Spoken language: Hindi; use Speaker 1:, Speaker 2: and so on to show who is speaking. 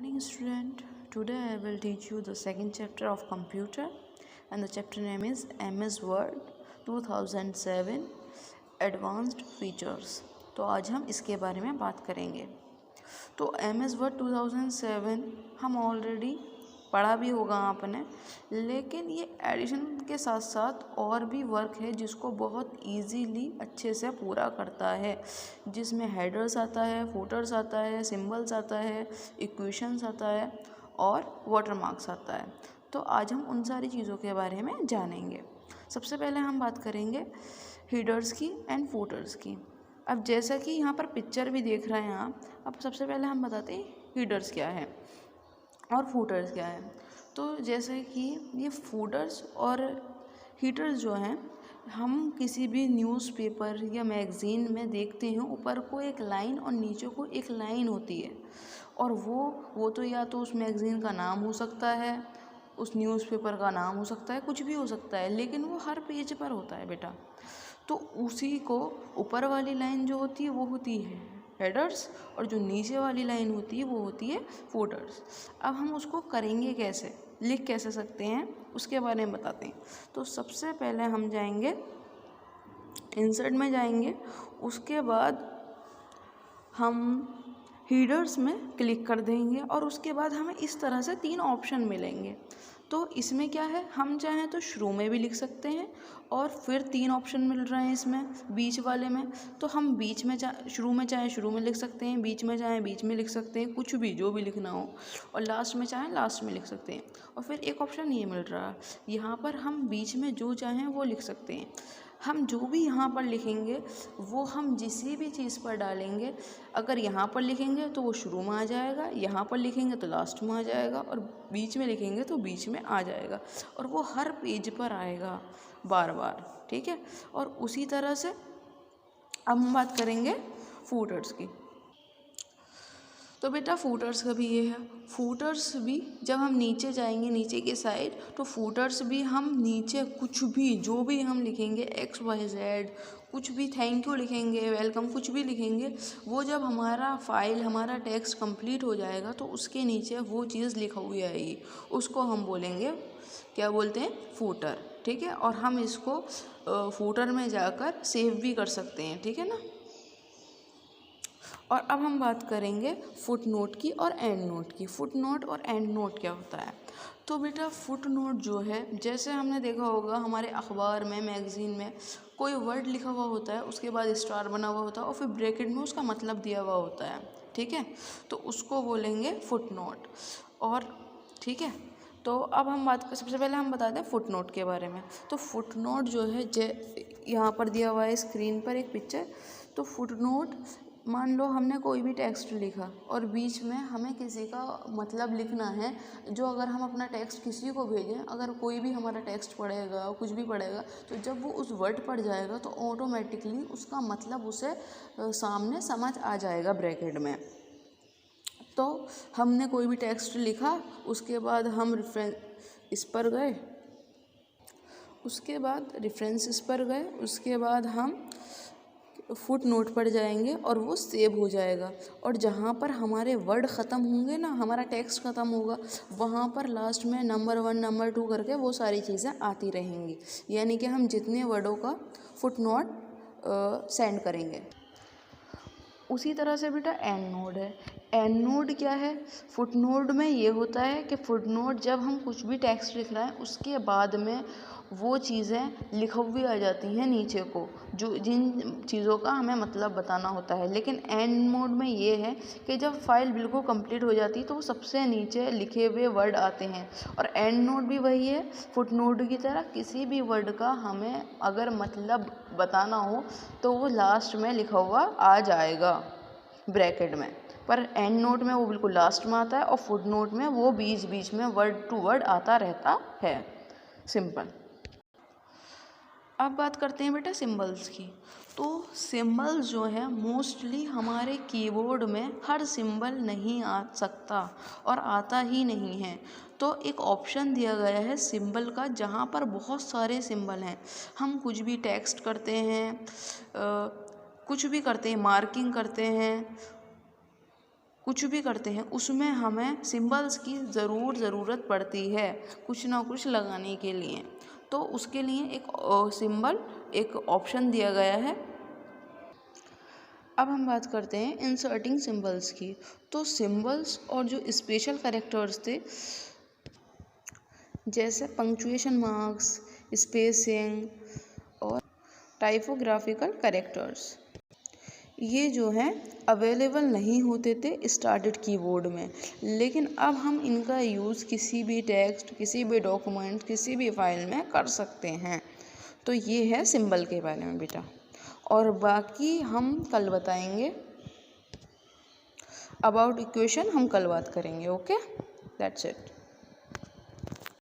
Speaker 1: Morning student, today I will teach you the second chapter of computer and the chapter name is MS Word 2007 Advanced Features। तो आज हम इसके बारे में बात करेंगे। तो MS Word 2007 हम ऑलरेडी पढ़ा भी होगा आपने, लेकिन ये एडिशन के साथ साथ और भी वर्क है जिसको बहुत इजीली अच्छे से पूरा करता है, जिसमें हेडर्स आता है, फुटर्स आता है, सिंबल्स आता है, इक्वेशंस आता है और वाटरमार्क्स आता है। तो आज हम उन सारी चीज़ों के बारे में जानेंगे। सबसे पहले हम बात करेंगे हेडर्स की एंड फुटर्स की। अब जैसा कि यहाँ पर पिक्चर भी देख रहे हैं आप, अब सबसे पहले हम बताते हैं हेडर्स क्या है और फुटर्स क्या है। तो जैसे कि ये फुटर्स और हेडर्स जो हैं, हम किसी भी न्यूज़पेपर या मैगज़ीन में देखते हैं ऊपर को एक लाइन और नीचे को एक लाइन होती है, और वो तो या तो उस मैगज़ीन का नाम हो सकता है, उस न्यूज़पेपर का नाम हो सकता है, कुछ भी हो सकता है, लेकिन वो हर पेज पर होता है बेटा। तो उसी को ऊपर वाली लाइन जो होती है वो होती है हेडर्स, और जो नीचे वाली लाइन होती है वो होती है फुटर्स। अब हम उसको करेंगे कैसे, लिख कैसे सकते हैं, उसके बारे में बताते हैं। तो सबसे पहले हम जाएंगे इंसर्ट में जाएंगे, उसके बाद हम हेडर्स में क्लिक कर देंगे और उसके बाद हमें इस तरह से 3 ऑप्शन मिलेंगे। तो इसमें क्या है, हम चाहें तो शुरू में भी लिख सकते हैं और फिर 3 ऑप्शन मिल रहे हैं इसमें बीच वाले में, तो हम बीच में शुरू में चाहें शुरू में लिख सकते हैं, बीच में चाहें बीच में लिख सकते हैं, कुछ भी जो भी लिखना हो, और लास्ट में चाहें लास्ट में लिख सकते हैं। और फिर एक ऑप्शन ये मिल रहा है, यहाँ पर हम बीच में जो चाहें वो लिख सकते हैं। हम जो भी यहाँ पर लिखेंगे वो हम जिस भी चीज़ पर डालेंगे, अगर यहाँ पर लिखेंगे तो वो शुरू में आ जाएगा, यहाँ पर लिखेंगे तो लास्ट में आ जाएगा, और बीच में लिखेंगे तो बीच में आ जाएगा, और वो हर पेज पर आएगा बार बार, ठीक है। और उसी तरह से अब हम बात करेंगे फुटर्स की। तो बेटा फुटर्स का भी ये है, फुटर्स भी जब हम नीचे जाएंगे नीचे के साइड, तो फुटर्स भी हम नीचे कुछ भी जो भी हम लिखेंगे XYZ, कुछ भी थैंक यू लिखेंगे, वेलकम, कुछ भी लिखेंगे, वो जब हमारा फाइल हमारा टेक्स्ट कंप्लीट हो जाएगा तो उसके नीचे वो चीज़ लिखा हुई आएगी, उसको हम बोलेंगे, क्या बोलते हैं, फुटर, ठीक है। और हम इसको फुटर में जाकर सेव भी कर सकते हैं, ठीक है ना। और अब हम बात करेंगे फुट नोट की और एंड नोट की। फुट नोट और एंड नोट क्या होता है। तो बेटा फुट नोट जो है, जैसे हमने देखा होगा हमारे अखबार में, मैगज़ीन में कोई वर्ड लिखा हुआ होता है, उसके बाद स्टार बना हुआ होता है और फिर ब्रैकेट में उसका मतलब दिया हुआ होता है, ठीक है, तो उसको बोलेंगे फुट नोट। और ठीक है, तो अब हम सबसे पहले हम बताते हैं फुट नोट के बारे में। तो फुट नोट जो है, यहाँ पर दिया हुआ है स्क्रीन पर एक पिक्चर। तो फुट नोट, मान लो हमने कोई भी टेक्स्ट लिखा और बीच में हमें किसी का मतलब लिखना है, जो अगर हम अपना टेक्स्ट किसी को भेजें, अगर कोई भी हमारा टेक्स्ट पढ़ेगा, कुछ भी पढ़ेगा, तो जब वो उस वर्ड पढ़ जाएगा तो ऑटोमेटिकली उसका मतलब उसे सामने समझ आ जाएगा ब्रैकेट में। तो हमने कोई भी टेक्स्ट लिखा, उसके बाद हम इस पर गए, उसके बाद रेफरेंसेस पर गए, उसके बाद हम फुट नोट पर जाएंगे और वो सेव हो जाएगा। और जहाँ पर हमारे वर्ड ख़त्म होंगे ना, हमारा टेक्स्ट ख़त्म होगा, वहाँ पर लास्ट में नंबर 1 नंबर 2 करके वो सारी चीज़ें आती रहेंगी, यानी कि हम जितने वर्डों का फुट नोट सेंड करेंगे। उसी तरह से बेटा एंड नोट है। एंड नोट क्या है, फुट नोट में ये होता है कि फुट नोट जब हम कुछ भी टेक्स्ट लिख रहे हैं उसके बाद में वो चीज़ें लिखी हुई आ जाती हैं नीचे को, जो जिन चीज़ों का हमें मतलब बताना होता है। लेकिन एंड मोड में ये है कि जब फाइल बिल्कुल कंप्लीट हो जाती है तो वो सबसे नीचे लिखे हुए वर्ड आते हैं। और एंड नोट भी वही है, फुट नोट की तरह किसी भी वर्ड का हमें अगर मतलब बताना हो तो वो लास्ट में लिखा हुआ आ जाएगा ब्रैकेट में, पर एंड नोट में वो बिल्कुल लास्ट में आता है और फुट नोट में वो बीच बीच में वर्ड टू वर्ड आता रहता है। सिंपल। अब बात करते हैं बेटा सिंबल्स की। तो सिंबल्स जो है मोस्टली हमारे कीबोर्ड में हर सिंबल नहीं आ सकता और आता ही नहीं है। तो एक ऑप्शन दिया गया है सिंबल का, जहाँ पर बहुत सारे सिंबल हैं। हम कुछ भी टेक्स्ट करते हैं, कुछ भी करते हैं, मार्किंग करते हैं, कुछ भी करते हैं उसमें हमें सिंबल्स की ज़रूरत पड़ती है कुछ ना कुछ लगाने के लिए। तो उसके लिए एक सिंबल एक ऑप्शन दिया गया है। अब हम बात करते हैं इंसर्टिंग सिंबल्स की। तो सिंबल्स और जो स्पेशल कैरेक्टर्स थे जैसे पंक्चुएशन मार्क्स, स्पेसिंग और टाइपोग्राफिकल कैरेक्टर्स, ये जो हैं अवेलेबल नहीं होते थे स्टार्टेड कीबोर्ड में, लेकिन अब हम इनका यूज़ किसी भी टेक्स्ट, किसी भी डॉक्यूमेंट, किसी भी फाइल में कर सकते हैं। तो ये है सिंबल के बारे में बेटा, और बाकी हम कल बताएंगे। अबाउट इक्वेशन हम कल बात करेंगे। Okay, that's it.